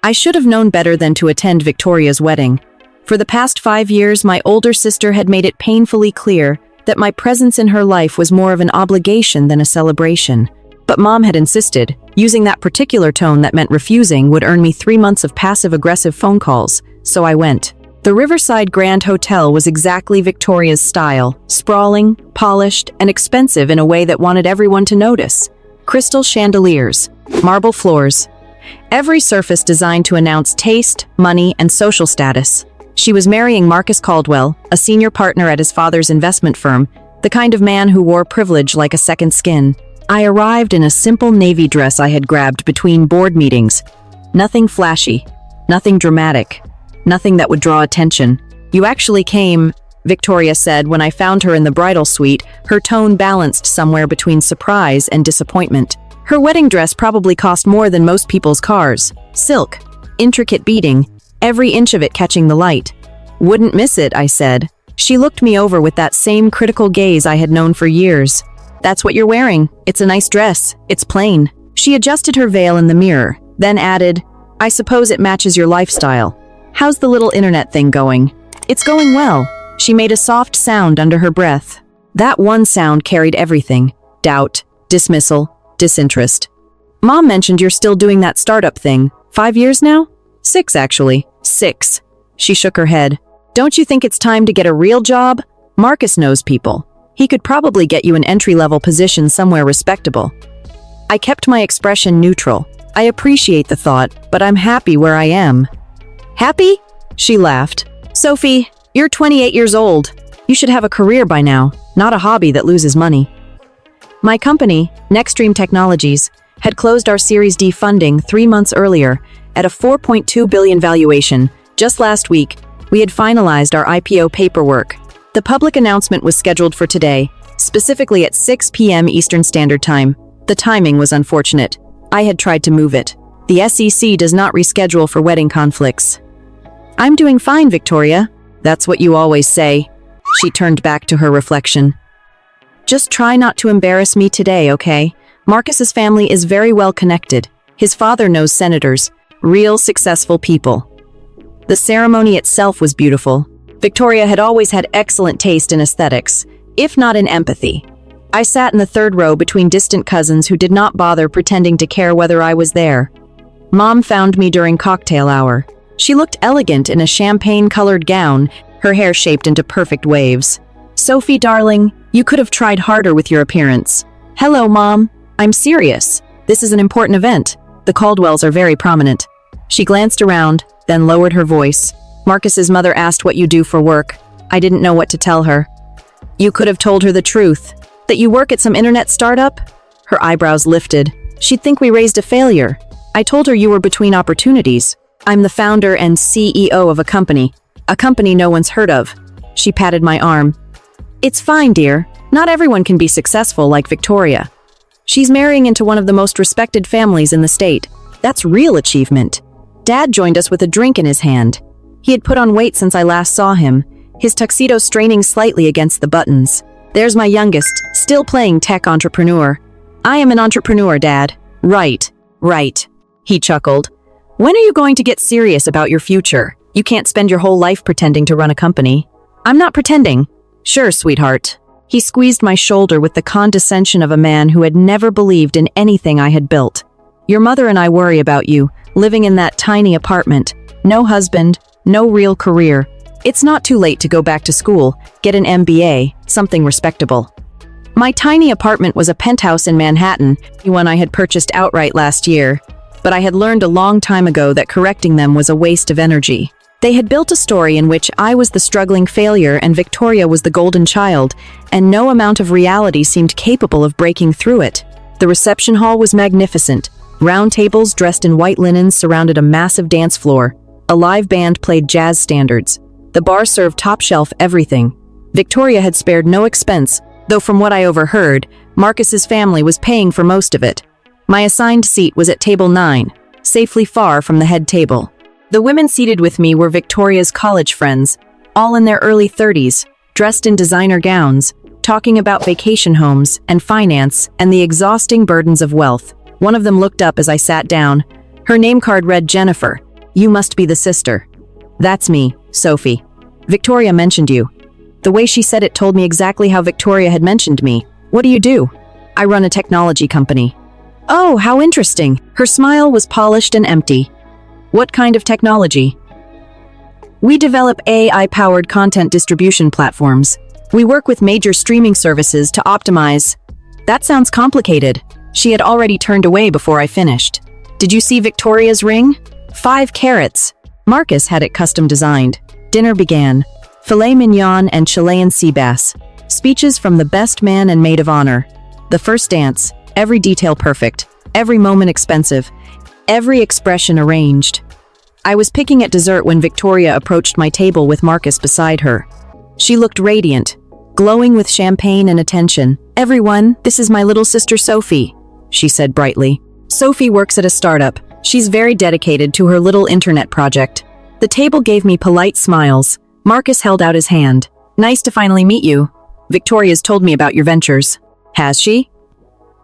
I should have known better than to attend Victoria's wedding. For the past 5 years, my older sister had made it painfully clear that my presence in her life was more of an obligation than a celebration. But Mom had insisted, using that particular tone that meant refusing would earn me 3 months of passive-aggressive phone calls, so I went. The Riverside Grand Hotel was exactly Victoria's style, sprawling, polished, and expensive in a way that wanted everyone to notice. Crystal chandeliers, marble floors, every surface designed to announce taste, money, and social status. She was marrying Marcus Caldwell, a senior partner at his father's investment firm, the kind of man who wore privilege like a second skin. I arrived in a simple navy dress I had grabbed between board meetings. Nothing flashy, nothing dramatic, nothing that would draw attention. "You actually came," Victoria said when I found her in the bridal suite, her tone balanced somewhere between surprise and disappointment. Her wedding dress probably cost more than most people's cars. Silk, intricate beading, every inch of it catching the light. "Wouldn't miss it," I said. She looked me over with that same critical gaze I had known for years. "That's what you're wearing. It's a nice dress. It's plain." She adjusted her veil in the mirror, then added, "I suppose it matches your lifestyle. How's the little internet thing going?" "It's going well." She made a soft sound under her breath. That one sound carried everything: doubt, dismissal, disinterest. "Mom mentioned you're still doing that startup thing. 5 years now?" 6, actually. 6. She shook her head. "Don't you think it's time to get a real job? Marcus knows people. He could probably get you an entry-level position somewhere respectable." I kept my expression neutral. I appreciate the thought, but I'm happy where I am. "Happy?" She laughed. "Sophie, you're 28 years old. You should have a career by now, not a hobby that loses money." My company, Nextstream Technologies, had closed our Series D funding 3 months earlier at a $4.2 billion valuation. Just last week, we had finalized our IPO paperwork. The public announcement was scheduled for today, specifically at 6 p.m. Eastern Standard Time. The timing was unfortunate. I had tried to move it. The SEC does not reschedule for wedding conflicts. "I'm doing fine, Victoria." "That's what you always say." She turned back to her reflection. "Just try not to embarrass me today, okay? Marcus's family is very well connected. His father knows senators, real successful people." The ceremony itself was beautiful. Victoria had always had excellent taste in aesthetics, if not in empathy. I sat in the third row between distant cousins who did not bother pretending to care whether I was there. Mom found me during cocktail hour. She looked elegant in a champagne-colored gown, her hair shaped into perfect waves. "Sophie, darling, you could have tried harder with your appearance." "Hello, Mom. I'm serious. This is an important event. The Caldwells are very prominent." She glanced around, then lowered her voice. "Marcus's mother asked what you do for work." I didn't know what to tell her. "You could have told her the truth. That you work at some internet startup?" Her eyebrows lifted. She'd think we raised a failure. I told her you were between opportunities. "I'm the founder and CEO of a company no one's heard of." She patted my arm. "It's fine, dear. Not everyone can be successful like Victoria. She's marrying into one of the most respected families in the state. That's real achievement." Dad joined us with a drink in his hand. He had put on weight since I last saw him, his tuxedo straining slightly against the buttons. "There's my youngest, still playing tech entrepreneur." "I am an entrepreneur, Dad." Right. He chuckled. "When are you going to get serious about your future? You can't spend your whole life pretending to run a company." "I'm not pretending." "Sure, sweetheart." He squeezed my shoulder with the condescension of a man who had never believed in anything I had built. "Your mother and I worry about you, living in that tiny apartment. No husband, no real career. It's not too late to go back to school, get an MBA, something respectable." My tiny apartment was a penthouse in Manhattan, one I had purchased outright last year. But I had learned a long time ago that correcting them was a waste of energy. They had built a story in which I was the struggling failure and Victoria was the golden child, and no amount of reality seemed capable of breaking through it. The reception hall was magnificent. Round tables dressed in white linens surrounded a massive dance floor. A live band played jazz standards. The bar served top-shelf everything. Victoria had spared no expense, though from what I overheard, Marcus's family was paying for most of it. My assigned seat was at table 9, safely far from the head table. The women seated with me were Victoria's college friends, all in their early 30s, dressed in designer gowns, talking about vacation homes and finance and the exhausting burdens of wealth. One of them looked up as I sat down. Her name card read Jennifer, You must be the sister. That's me, Sophie. Victoria mentioned you. The way she said it told me exactly how Victoria had mentioned me. What do you do? I run a technology company. Oh, how interesting. Her smile was polished and empty. What kind of technology? We develop AI-powered content distribution platforms. We work with major streaming services to optimize. That sounds complicated. She had already turned away before I finished. Did you see Victoria's ring? 5 carats. Marcus had it custom designed. Dinner began. Filet mignon and Chilean sea bass. Speeches from the best man and maid of honor. The first dance, every detail perfect, every moment expensive, every expression arranged. I was picking at dessert when Victoria approached my table with Marcus beside her. She looked radiant, glowing with champagne and attention. Everyone, this is my little sister Sophie, she said brightly. Sophie works at a startup. She's very dedicated to her little internet project. The table gave me polite smiles. Marcus held out his hand. Nice to finally meet you. Victoria's told me about your ventures. Has she?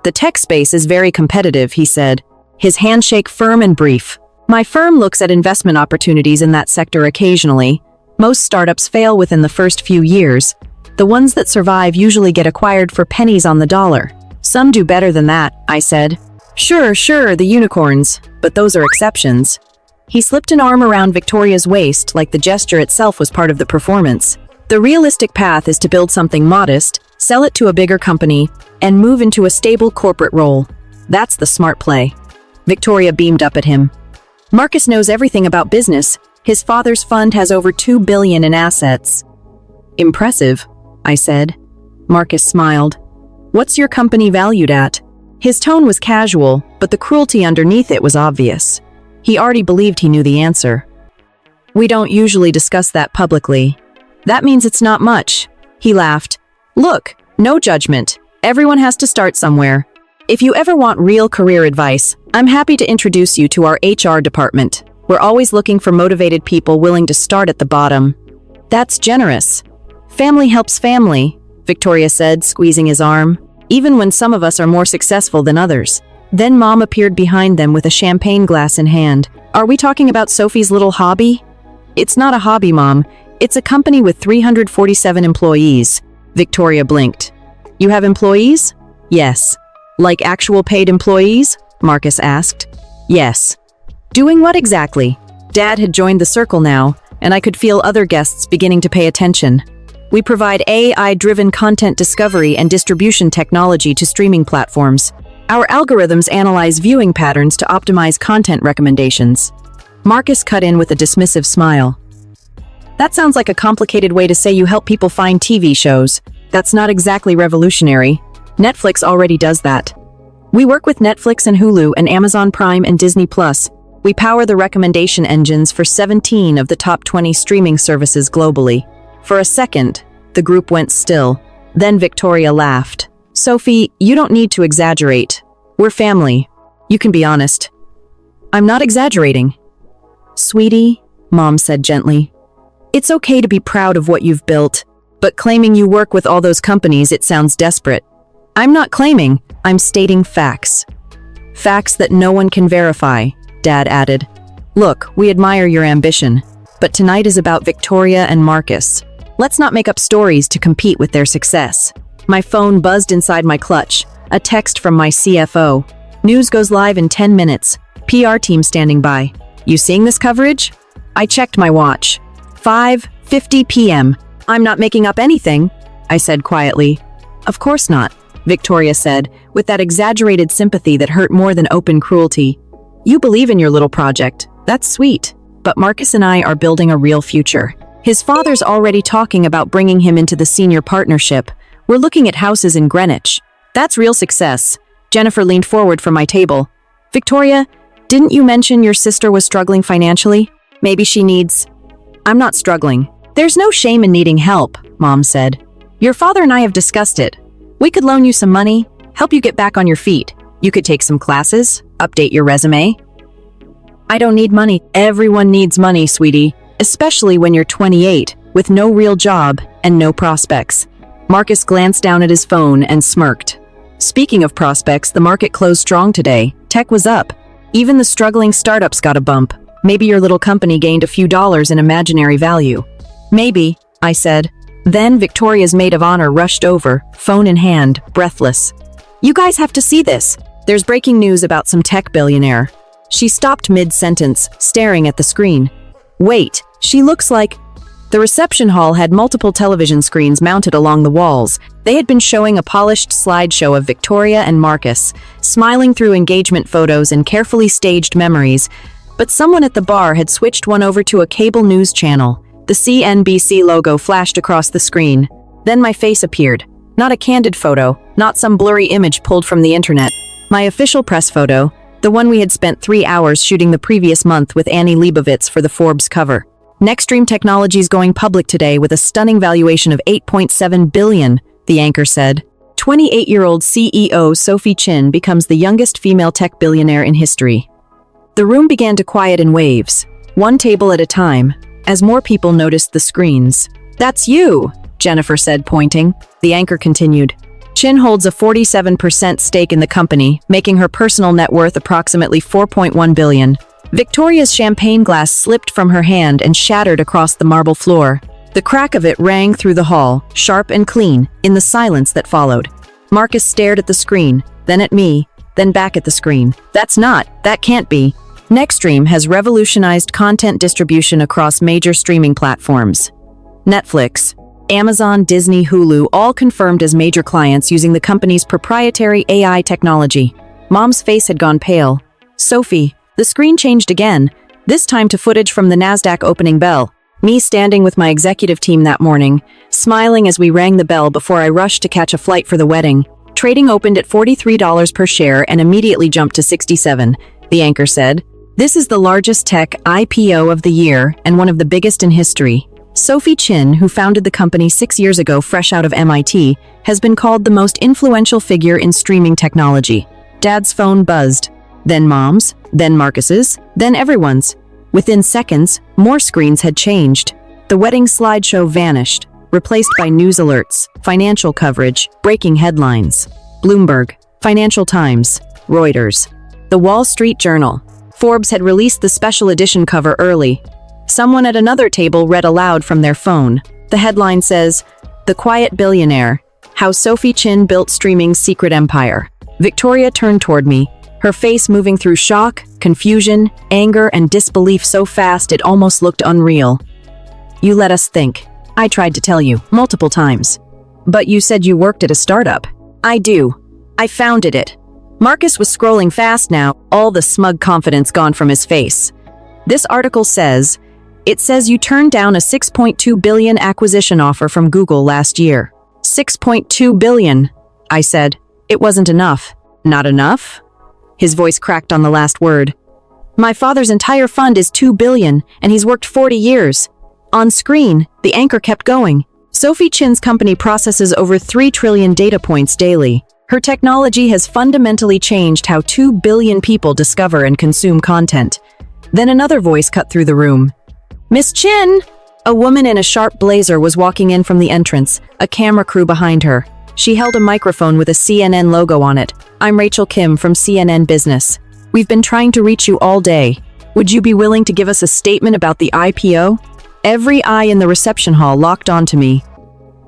The tech space is very competitive, he said, his handshake firm and brief. My firm looks at investment opportunities in that sector occasionally. Most startups fail within the first few years. The ones that survive usually get acquired for pennies on the dollar. Some do better than that, I said. Sure, the unicorns, but those are exceptions. He slipped an arm around Victoria's waist like the gesture itself was part of the performance. The realistic path is to build something modest, sell it to a bigger company, and move into a stable corporate role. That's the smart play. Victoria beamed up at him. Marcus knows everything about business. His father's fund has over $2 billion in assets. Impressive, I said. Marcus smiled. What's your company valued at? His tone was casual, but the cruelty underneath it was obvious. He already believed he knew the answer. We don't usually discuss that publicly. That means it's not much. He laughed. Look, no judgment. Everyone has to start somewhere. If you ever want real career advice, I'm happy to introduce you to our HR department. We're always looking for motivated people willing to start at the bottom. That's generous. Family helps family, Victoria said, squeezing his arm, even when some of us are more successful than others. Then Mom appeared behind them with a champagne glass in hand. Are we talking about Sophie's little hobby? It's not a hobby, Mom. It's a company with 347 employees. Victoria blinked. You have employees? Yes. Like actual paid employees? Marcus asked. Yes. Doing what exactly? Dad had joined the circle now, and I could feel other guests beginning to pay attention. We provide AI-driven content discovery and distribution technology to streaming platforms. Our algorithms analyze viewing patterns to optimize content recommendations. Marcus cut in with a dismissive smile. That sounds like a complicated way to say you help people find TV shows. That's not exactly revolutionary. Netflix already does that. We work with Netflix and Hulu and Amazon Prime and Disney+. We power the recommendation engines for 17 of the top 20 streaming services globally. For a second, the group went still. Then Victoria laughed. Sophie, you don't need to exaggerate. We're family. You can be honest. I'm not exaggerating. Sweetie, Mom said gently. It's okay to be proud of what you've built, but claiming you work with all those companies, it sounds desperate. I'm not claiming, I'm stating facts. Facts that no one can verify, Dad added. Look, we admire your ambition, but tonight is about Victoria and Marcus. Let's not make up stories to compete with their success. My phone buzzed inside my clutch, a text from my CFO. News goes live in 10 minutes. PR team standing by. You seeing this coverage? I checked my watch. 5:50 p.m. I'm not making up anything, I said quietly. Of course not, Victoria said, with that exaggerated sympathy that hurt more than open cruelty. You believe in your little project. That's sweet. But Marcus and I are building a real future. His father's already talking about bringing him into the senior partnership. We're looking at houses in Greenwich. That's real success. Jennifer leaned forward from my table. Victoria, didn't you mention your sister was struggling financially? Maybe she needs... I'm not struggling. There's no shame in needing help, Mom said. Your father and I have discussed it. We could loan you some money, help you get back on your feet. You could take some classes, update your resume. I don't need money. Everyone needs money, sweetie, especially when you're 28, with no real job and no prospects. Marcus glanced down at his phone and smirked. Speaking of prospects, the market closed strong today. Tech was up. Even the struggling startups got a bump. Maybe your little company gained a few dollars in imaginary value. Maybe, I said. Then Victoria's maid of honor rushed over, phone in hand, breathless. You guys have to see this. There's breaking news about some tech billionaire. She stopped mid-sentence, staring at the screen. Wait, she looks like... The reception hall had multiple television screens mounted along the walls. They had been showing a polished slideshow of Victoria and Marcus, smiling through engagement photos and carefully staged memories. But someone at the bar had switched one over to a cable news channel. The CNBC logo flashed across the screen. Then my face appeared. Not a candid photo, not some blurry image pulled from the internet. My official press photo, the one we had spent 3 hours shooting the previous month with Annie Leibovitz for the Forbes cover. Nextstream Technologies going public today with a stunning valuation of $8.7 billion, the anchor said. 28-year-old CEO Sophie Chin becomes the youngest female tech billionaire in history. The room began to quiet in waves, one table at a time, as more people noticed the screens. That's you, Jennifer said, pointing. The anchor continued. Chin holds a 47% stake in the company, making her personal net worth approximately $4.1 billion. Victoria's champagne glass slipped from her hand and shattered across the marble floor. The crack of it rang through the hall, sharp and clean, in the silence that followed. Marcus stared at the screen, then at me, then back at the screen. That can't be. Nextstream has revolutionized content distribution across major streaming platforms. Netflix, Amazon, Disney, Hulu, all confirmed as major clients using the company's proprietary AI technology. Mom's face had gone pale. Sophie, the screen changed again, this time to footage from the NASDAQ opening bell. Me standing with my executive team that morning, smiling as we rang the bell before I rushed to catch a flight for the wedding. Trading opened at $43 per share and immediately jumped to $67, the anchor said. This is the largest tech IPO of the year and one of the biggest in history. Sophie Chin, who founded the company 6 years ago fresh out of MIT, has been called the most influential figure in streaming technology. Dad's phone buzzed. Then Mom's, then Marcus's, then everyone's. Within seconds, more screens had changed. The wedding slideshow vanished, replaced by news alerts, financial coverage, breaking headlines. Bloomberg, Financial Times, Reuters, The Wall Street Journal. Forbes had released the special edition cover early. Someone at another table read aloud from their phone. The headline says, "The Quiet Billionaire, How Sophie Chin Built Streaming's Secret Empire." Victoria turned toward me, her face moving through shock, confusion, anger, and disbelief so fast it almost looked unreal. You let us think. I tried to tell you, multiple times. But you said you worked at a startup. I do. I founded it. Marcus was scrolling fast now, all the smug confidence gone from his face. This article says, it says you turned down a $6.2 billion acquisition offer from Google last year. $6.2 billion, I said. It wasn't enough. Not enough? His voice cracked on the last word. My father's entire fund is $2 billion, and he's worked 40 years. On screen, the anchor kept going. Sophie Chin's company processes over 3 trillion data points daily. Her technology has fundamentally changed how 2 billion people discover and consume content. Then another voice cut through the room. Miss Chin! A woman in a sharp blazer was walking in from the entrance, a camera crew behind her. She held a microphone with a CNN logo on it. I'm Rachel Kim from CNN Business. We've been trying to reach you all day. Would you be willing to give us a statement about the IPO? Every eye in the reception hall locked onto me.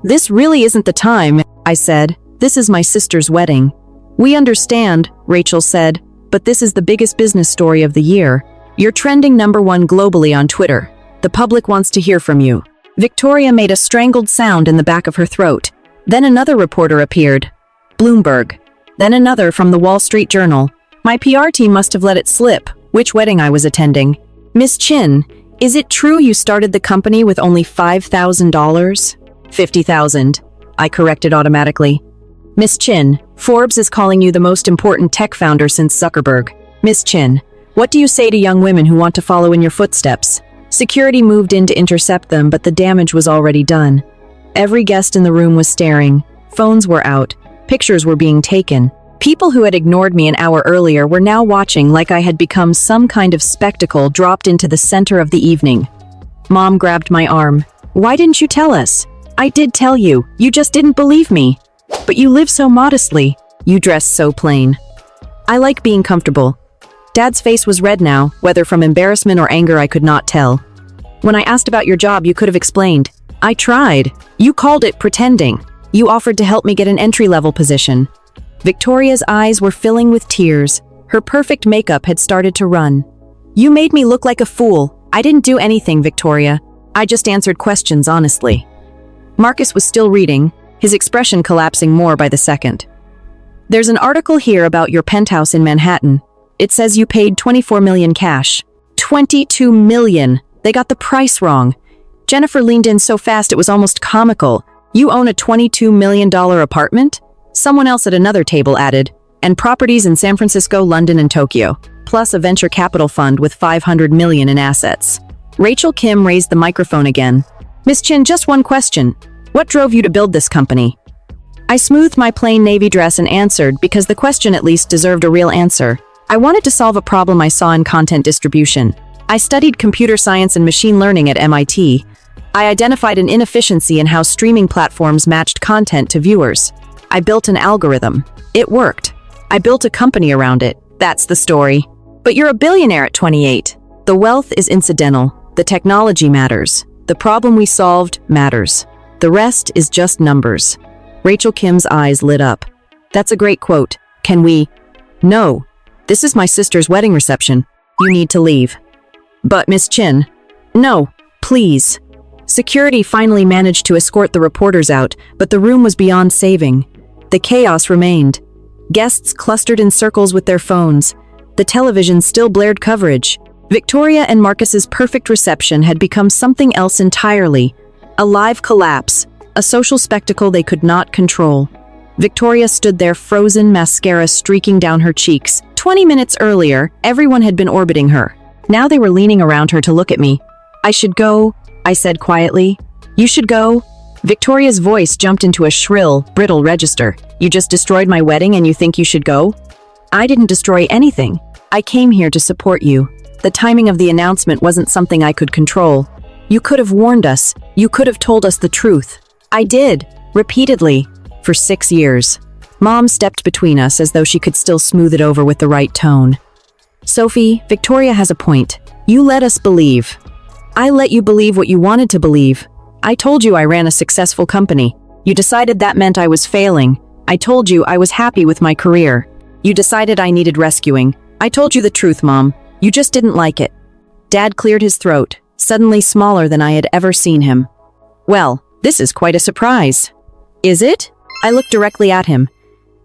This really isn't the time, I said. This is my sister's wedding. We understand, Rachel said, but this is the biggest business story of the year. You're trending #1 globally on Twitter. The public wants to hear from you. Victoria made a strangled sound in the back of her throat. Then another reporter appeared. Bloomberg. Then another from the Wall Street Journal. My PR team must have let it slip, which wedding I was attending. Miss Chin, is it true you started the company with only $5,000? 50,000, I corrected automatically. Miss Chin, Forbes is calling you the most important tech founder since Zuckerberg. Miss Chin, what do you say to young women who want to follow in your footsteps? Security moved in to intercept them, but the damage was already done. Every guest in the room was staring. Phones were out. Pictures were being taken. People who had ignored me an hour earlier were now watching like I had become some kind of spectacle dropped into the center of the evening. Mom grabbed my arm. Why didn't you tell us? I did tell you. You just didn't believe me. But you live so modestly. You dress so plain. I like being comfortable. Dad's face was red now, whether from embarrassment or anger I could not tell. When I asked about your job, you could have explained. I tried. You called it pretending. You offered to help me get an entry-level position. Victoria's eyes were filling with tears. Her perfect makeup had started to run. You made me look like a fool. I didn't do anything, Victoria. I just answered questions honestly. Marcus was still reading, his expression collapsing more by the second. There's an article here about your penthouse in Manhattan. It says you paid $24 million cash. $22 million! They got the price wrong. Jennifer leaned in so fast it was almost comical. You own a $22 million apartment? Someone else at another table added, and properties in San Francisco, London, and Tokyo, plus a venture capital fund with $500 million in assets. Rachel Kim raised the microphone again. Miss Chin, just one question. What drove you to build this company? I smoothed my plain navy dress and answered because the question at least deserved a real answer. I wanted to solve a problem I saw in content distribution. I studied computer science and machine learning at MIT. I identified an inefficiency in how streaming platforms matched content to viewers. I built an algorithm. It worked. I built a company around it. That's the story. But you're a billionaire at 28. The wealth is incidental. The technology matters. The problem we solved matters. The rest is just numbers. Rachel Kim's eyes lit up. That's a great quote. Can we? No. This is my sister's wedding reception. You need to leave. But Miss Chin. No, please. Security finally managed to escort the reporters out, but the room was beyond saving. The chaos remained. Guests clustered in circles with their phones. The television still blared coverage. Victoria and Marcus's perfect reception had become something else entirely. A live collapse, a social spectacle they could not control. Victoria stood there, frozen, mascara streaking down her cheeks. 20 minutes earlier, everyone had been orbiting her. Now they were leaning around her to look at me. I should go, I said quietly. You should go. Victoria's voice jumped into a shrill, brittle register. You just destroyed my wedding and you think you should go? I didn't destroy anything. I came here to support you. The timing of the announcement wasn't something I could control. You could have warned us. You could have told us the truth. I did, repeatedly, for 6 years. Mom stepped between us as though she could still smooth it over with the right tone. Sophie, Victoria has a point. You let us believe. I let you believe what you wanted to believe. I told you I ran a successful company. You decided that meant I was failing. I told you I was happy with my career. You decided I needed rescuing. I told you the truth, Mom. You just didn't like it. Dad cleared his throat, suddenly smaller than I had ever seen him. Well, this is quite a surprise. Is it? I looked directly at him.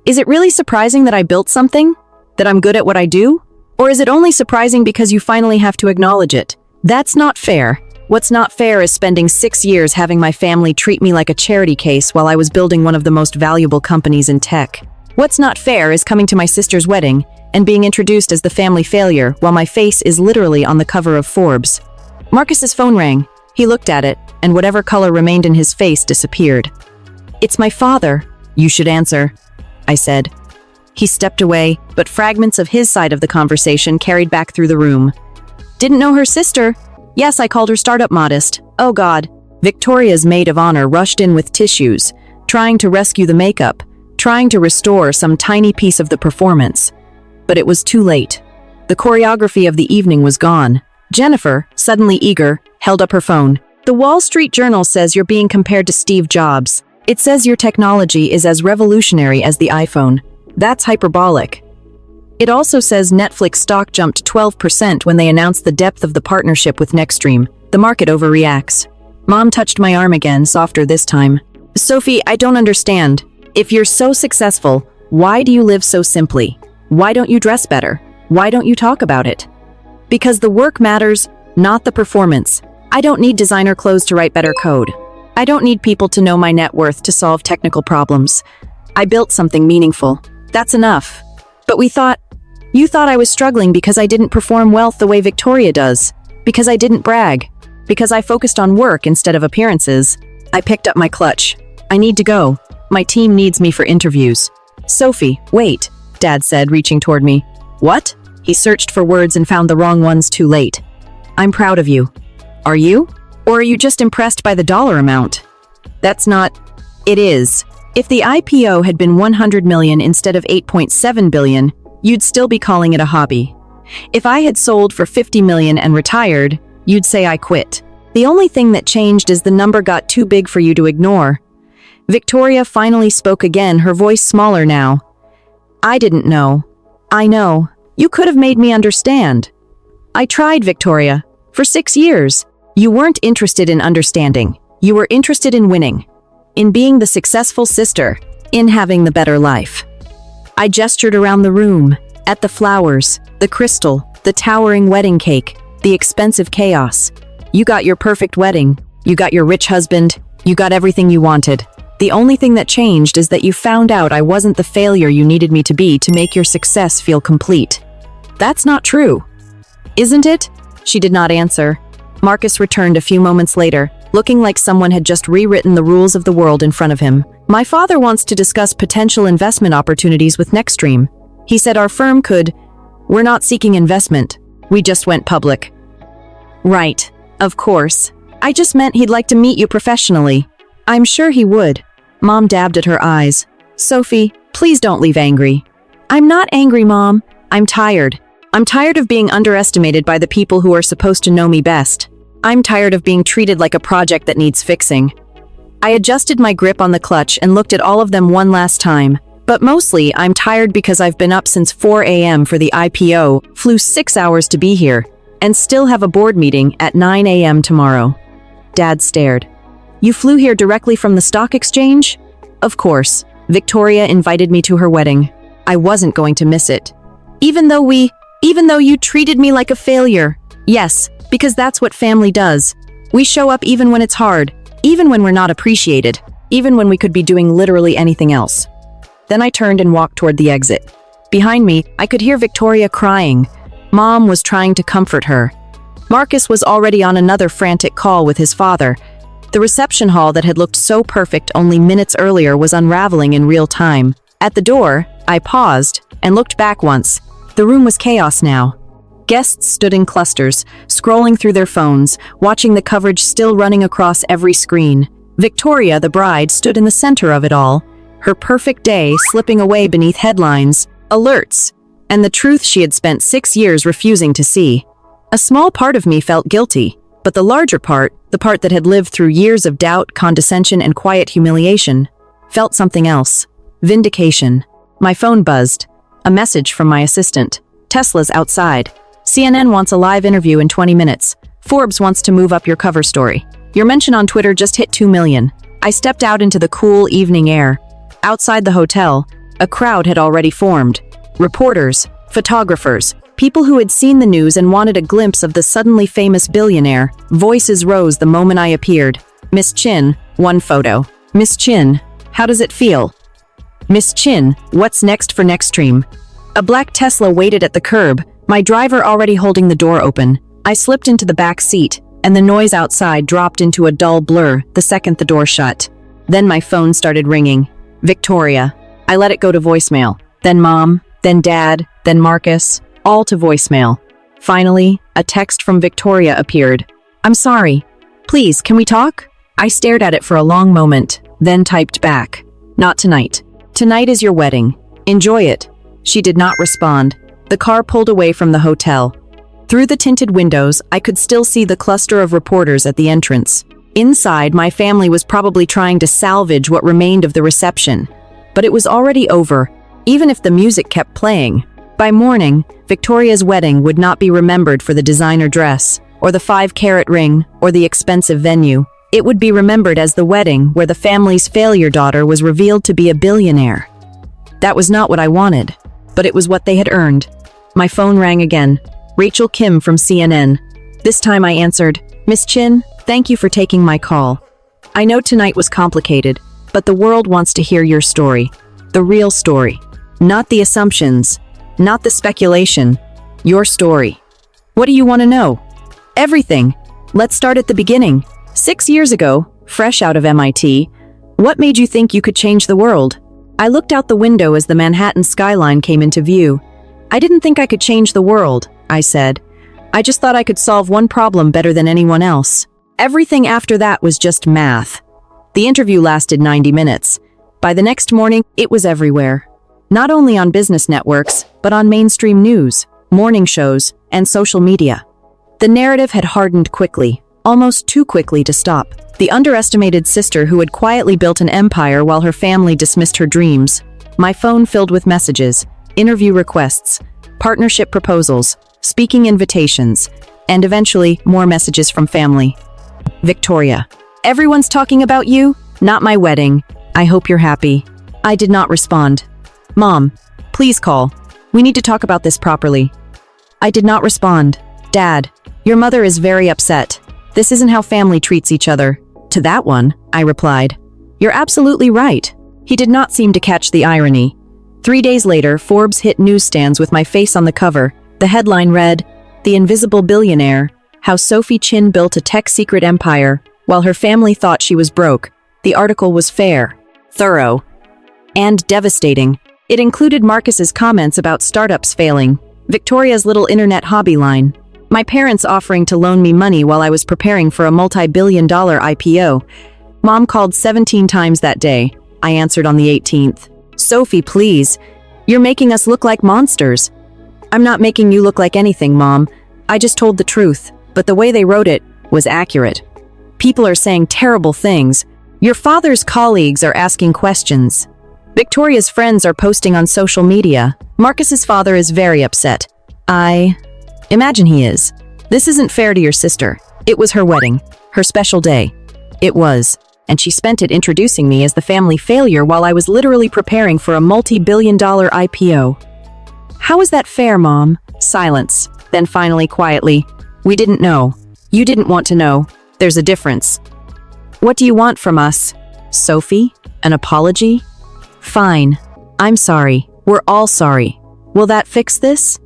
Is it really surprising that I built something? That I'm good at what I do? Or is it only surprising because you finally have to acknowledge it? That's not fair. What's not fair is spending 6 years having my family treat me like a charity case while I was building one of the most valuable companies in tech. What's not fair is coming to my sister's wedding and being introduced as the family failure while my face is literally on the cover of Forbes. Marcus's phone rang. He looked at it, and whatever color remained in his face disappeared. It's my father. You should answer, I said. He stepped away, but fragments of his side of the conversation carried back through the room. Didn't know her sister. Yes, I called her startup modest. Oh God. Victoria's maid of honor rushed in with tissues, trying to rescue the makeup, trying to restore some tiny piece of the performance. But it was too late. The choreography of the evening was gone. Jennifer, suddenly eager, held up her phone. The Wall Street Journal says you're being compared to Steve Jobs. It says your technology is as revolutionary as the iPhone. That's hyperbolic. It also says Netflix stock jumped 12% when they announced the depth of the partnership with Nextstream. The market overreacts. Mom touched my arm again, softer this time. Sophie, I don't understand. If you're so successful, why do you live so simply? Why don't you dress better? Why don't you talk about it? Because the work matters, not the performance. I don't need designer clothes to write better code. I don't need people to know my net worth to solve technical problems. I built something meaningful. That's enough. But you thought I was struggling because I didn't perform well the way Victoria does. Because I didn't brag. Because I focused on work instead of appearances. I picked up my clutch. I need to go. My team needs me for interviews. Sophie, wait, Dad said, reaching toward me. What? He searched for words and found the wrong ones too late. I'm proud of you. Are you? Or are you just impressed by the dollar amount? That's not... It is. If the IPO had been 100 million instead of 8.7 billion, you'd still be calling it a hobby. If I had sold for 50 million and retired, you'd say I quit. The only thing that changed is the number got too big for you to ignore. Victoria finally spoke again, her voice smaller now. I didn't know. I know. You could have made me understand. I tried, Victoria. For 6 years. You weren't interested in understanding. You were interested in winning. In being the successful sister. In having the better life. I gestured around the room, at the flowers, the crystal, the towering wedding cake, the expensive chaos. You got your perfect wedding. You got your rich husband. You got everything you wanted. The only thing that changed is that you found out I wasn't the failure you needed me to be to make your success feel complete. That's not true. Isn't it? She did not answer. Marcus returned a few moments later, looking like someone had just rewritten the rules of the world in front of him. My father wants to discuss potential investment opportunities with Nextstream. He said our firm could. We're not seeking investment. We just went public. Right. Of course. I just meant he'd like to meet you professionally. I'm sure he would. Mom dabbed at her eyes. Sophie, please don't leave angry. I'm not angry, Mom. I'm tired. I'm tired of being underestimated by the people who are supposed to know me best. I'm tired of being treated like a project that needs fixing. I adjusted my grip on the clutch and looked at all of them one last time. But mostly, I'm tired because I've been up since 4 a.m. for the IPO, flew 6 hours to be here, and still have a board meeting at 9 a.m. tomorrow. Dad stared. You flew here directly from the stock exchange? Of course. Victoria invited me to her wedding. I wasn't going to miss it. Even though you treated me like a failure. Yes, because that's what family does. We show up even when it's hard, even when we're not appreciated, even when we could be doing literally anything else. Then I turned and walked toward the exit. Behind me, I could hear Victoria crying. Mom was trying to comfort her. Marcus was already on another frantic call with his father. The reception hall that had looked so perfect only minutes earlier was unraveling in real time. At the door, I paused and looked back once. The room was chaos now. Guests stood in clusters, scrolling through their phones, watching the coverage still running across every screen. Victoria, the bride, stood in the center of it all, her perfect day slipping away beneath headlines, alerts, and the truth she had spent 6 years refusing to see. A small part of me felt guilty, but the larger part, the part that had lived through years of doubt, condescension, and quiet humiliation, felt something else. Vindication. My phone buzzed. A message from my assistant. Tesla's outside. CNN wants a live interview in 20 minutes. Forbes wants to move up your cover story. Your mention on Twitter just hit 2 million. I stepped out into the cool evening air. Outside the hotel, a crowd had already formed. Reporters, photographers, people who had seen the news and wanted a glimpse of the suddenly famous billionaire. Voices rose the moment I appeared. Miss Chin, one photo. Miss Chin, how does it feel? Miss Chin, what's next for Nextstream? A black Tesla waited at the curb, my driver already holding the door open. I slipped into the back seat, and the noise outside dropped into a dull blur the second the door shut. Then my phone started ringing. Victoria. I let it go to voicemail. Then Mom, then Dad, then Marcus, all to voicemail. Finally, a text from Victoria appeared. I'm sorry. Please, can we talk? I stared at it for a long moment, then typed back. Not tonight. Tonight is your wedding. Enjoy it. She did not respond. The car pulled away from the hotel. Through the tinted windows, I could still see the cluster of reporters at the entrance. Inside, my family was probably trying to salvage what remained of the reception. But it was already over, even if the music kept playing. By morning, Victoria's wedding would not be remembered for the designer dress, or the 5-carat ring, or the expensive venue. It would be remembered as the wedding where the family's failure daughter was revealed to be a billionaire. That was not what I wanted, but it was what they had earned. My phone rang again. Rachel Kim from CNN. This time I answered, Miss Chin, thank you for taking my call. I know tonight was complicated, but the world wants to hear your story. The real story. Not the assumptions. Not the speculation. Your story. What do you want to know? Everything. Let's start at the beginning. 6 years ago, fresh out of MIT, what made you think you could change the world? I looked out the window as the Manhattan skyline came into view. I didn't think I could change the world, I said. I just thought I could solve one problem better than anyone else. Everything after that was just math. The interview lasted 90 minutes. By the next morning, it was everywhere. Not only on business networks, but on mainstream news. morning shows, and social media. The narrative had hardened quickly, almost too quickly to stop. The underestimated sister who had quietly built an empire while her family dismissed her dreams. My phone filled with messages, interview requests, partnership proposals, speaking invitations, and eventually more messages from family. Victoria, everyone's talking about you, not my wedding. I hope you're happy. I did not respond. Mom, please call. We need to talk about this properly. I did not respond. Dad, your mother is very upset. This isn't how family treats each other. To that one, I replied. You're absolutely right. He did not seem to catch the irony. 3 days later, Forbes hit newsstands with my face on the cover. The headline read, "The Invisible Billionaire, How Sophie Chin Built a Tech Secret Empire While Her Family Thought She Was Broke." The article was fair, thorough, and devastating. It included Marcus's comments about startups failing, Victoria's little internet hobby line, my parents offering to loan me money while I was preparing for a multi-billion-dollar IPO. Mom called 17 times that day. I answered on the 18th. Sophie, please. You're making us look like monsters. I'm not making you look like anything, Mom. I just told the truth, but the way they wrote it was accurate. People are saying terrible things. Your father's colleagues are asking questions. Victoria's friends are posting on social media. Marcus's father is very upset. Imagine he is. This isn't fair to your sister. It was her wedding, her special day. It was, and she spent it introducing me as the family failure while I was literally preparing for a multi-billion-dollar IPO. How is that fair, Mom? Silence. Then finally, quietly, we didn't know. You didn't want to know. There's a difference. What do you want from us? Sophie? An apology? Fine. I'm sorry. We're all sorry. Will that fix this?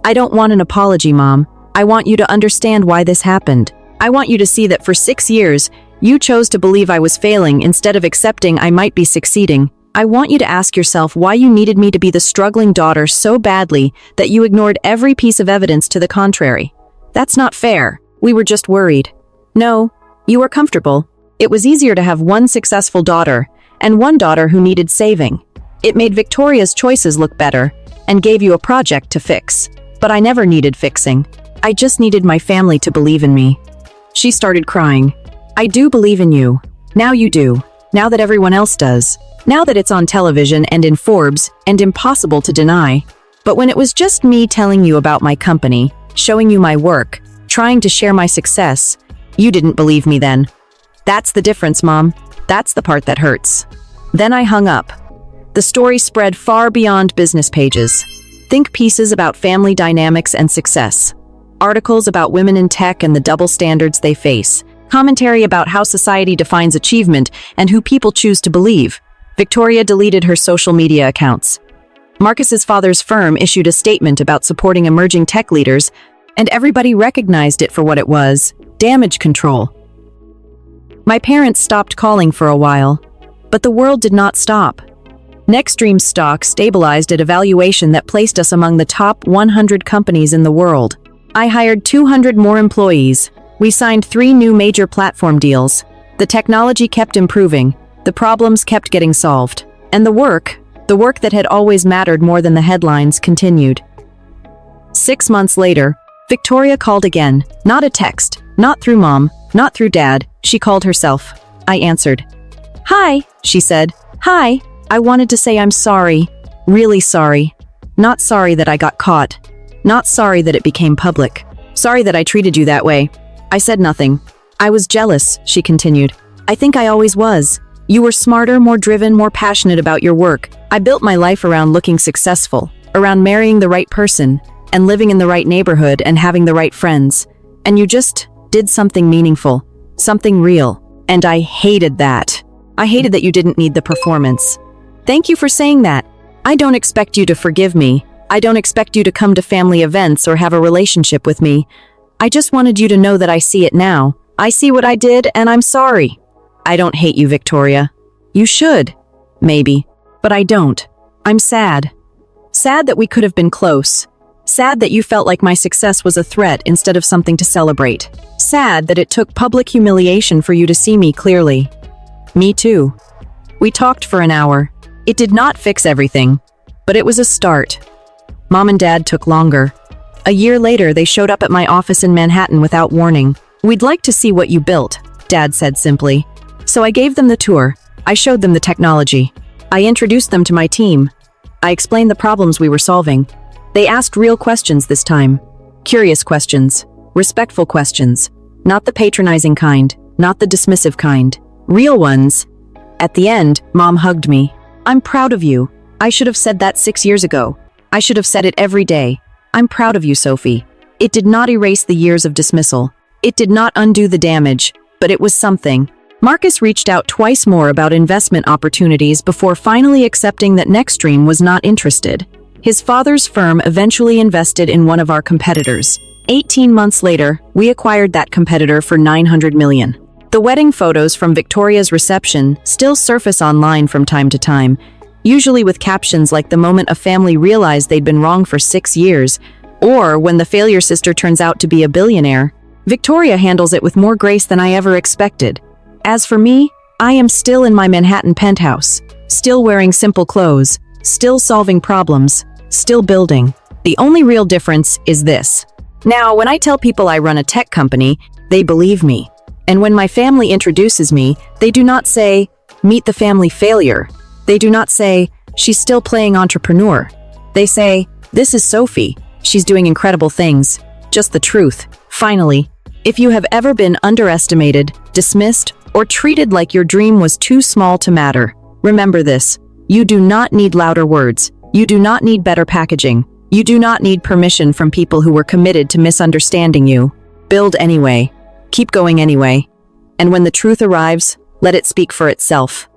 I don't want an apology, Mom. I want you to understand why this happened. I want you to see that for 6 years, you chose to believe I was failing instead of accepting I might be succeeding. I want you to ask yourself why you needed me to be the struggling daughter so badly that you ignored every piece of evidence to the contrary. That's not fair. We were just worried. No, you were comfortable. It was easier to have one successful daughter and one daughter who needed saving. It made Victoria's choices look better and gave you a project to fix. But I never needed fixing. I just needed my family to believe in me. She started crying. I do believe in you. Now you do. Now that everyone else does. Now that it's on television and in Forbes and impossible to deny. But when it was just me telling you about my company, showing you my work, trying to share my success, you didn't believe me then. That's the difference, Mom. That's the part that hurts. Then I hung up. The story spread far beyond business pages. Think pieces about family dynamics and success. Articles about women in tech and the double standards they face. Commentary about how society defines achievement and who people choose to believe. Victoria deleted her social media accounts. Marcus's father's firm issued a statement about supporting emerging tech leaders, and everybody recognized it for what it was: damage control. My parents stopped calling for a while, but the world did not stop. Nextstream's stock stabilized at a valuation that placed us among the top 100 companies in the world. I hired 200 more employees. We signed 3 new major platform deals. The technology kept improving. The problems kept getting solved. And the work that had always mattered more than the headlines, continued. 6 months later, Victoria called again. Not a text. Not through Mom. Not through Dad. She called herself. I answered. Hi, she said. Hi. I wanted to say I'm sorry. Really sorry. Not sorry that I got caught. Not sorry that it became public. Sorry that I treated you that way. I said nothing. I was jealous, she continued. I think I always was. You were smarter, more driven, more passionate about your work. I built my life around looking successful, around marrying the right person, and living in the right neighborhood and having the right friends. And you just did something meaningful, something real. And I hated that. I hated that you didn't need the performance. Thank you for saying that. I don't expect you to forgive me. I don't expect you to come to family events or have a relationship with me. I just wanted you to know that I see it now. I see what I did, and I'm sorry. I don't hate you, Victoria. You should. Maybe. But I don't. I'm sad. Sad that we could have been close. Sad that you felt like my success was a threat instead of something to celebrate. Sad that it took public humiliation for you to see me clearly. Me too. We talked for an hour. It did not fix everything, but it was a start. Mom and Dad took longer. A year later, they showed up at my office in Manhattan without warning. "We'd like to see what you built," Dad said simply. So I gave them the tour. I showed them the technology. I introduced them to my team. I explained the problems we were solving. They asked real questions this time. Curious questions. Respectful questions. Not the patronizing kind. Not the dismissive kind. Real ones. At the end, Mom hugged me. "I'm proud of you. I should have said that 6 years ago. I should have said it every day. I'm proud of you, Sophie." It did not erase the years of dismissal. It did not undo the damage, but it was something. Marcus reached out twice more about investment opportunities before finally accepting that Nextstream was not interested. His father's firm eventually invested in one of our competitors. 18 months later, we acquired that competitor for $900 million. The wedding photos from Victoria's reception still surface online from time to time, usually with captions like "the moment a family realized they'd been wrong for 6 years," or "when the failure sister turns out to be a billionaire." Victoria handles it with more grace than I ever expected. As for me, I am still in my Manhattan penthouse, still wearing simple clothes, still solving problems, still building. The only real difference is this. Now, when I tell people I run a tech company, they believe me. And when my family introduces me, they do not say, "Meet the family failure." They do not say, "She's still playing entrepreneur." They say, "This is Sophie. She's doing incredible things." Just the truth. Finally, if you have ever been underestimated, dismissed, or treated like your dream was too small to matter, remember this. You do not need louder words. You do not need better packaging. You do not need permission from people who were committed to misunderstanding you. Build anyway. Keep going anyway. And when the truth arrives, let it speak for itself.